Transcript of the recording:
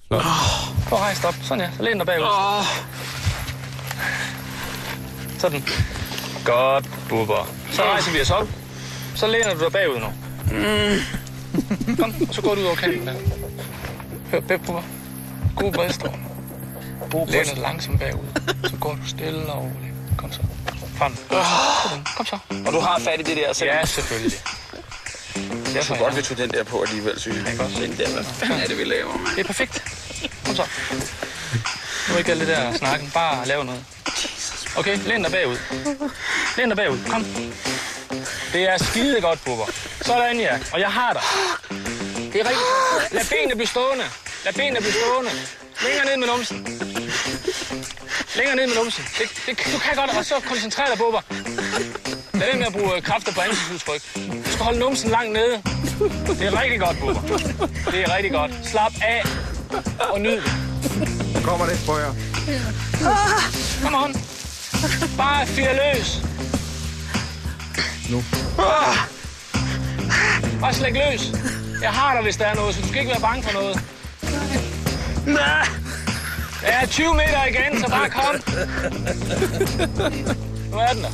Prøv at rejse op. Sådan ja. Så læn dig bagud. Sådan. Godt, Bubber. Så rejser vi os op. Så læner du dig bagud nu. Kom, og så går du ud over kanten der. Hør, Bubber. God bredstående. Læner dig langsomt bagud. Så går du stille og roligt. Kom så. Frem. Kom så. Og du har fat i det der selv? Ja, selvfølgelig. Jeg tror godt, vi tog den der på alligevel, synes jeg. Den der, hvad fanden er det, vi laver, mand? Det er perfekt. Kom så. Nu er ikke alt det der snakken. Bare lave noget. Okay, læn dig bagud. Læn dig bagud. Kom. Det er skide godt, Bubber. Sådan, ja. Og jeg har dig. Det er rigtigt. Lad benene blive stående. Lad benene blive stående. Længere ned med numsen. Længere ned med numsen. Du kan godt, og så koncentrer dig, Bubber. Lad være med at bruge kræfter på ansigtsudtryk. Du skal holde numsen langt nede. Det er rigtig godt, Bubber. Det er rigtig godt. Slap af og nyd det. Kommer det, prøv jer. Kom on. Bare fyr løs. Nu. Bare slæk løs. Jeg har dig, hvis der er noget, så du skal ikke være bange for noget. Nej! Ja, 20 meter igen, så bare kom. Nu er den der.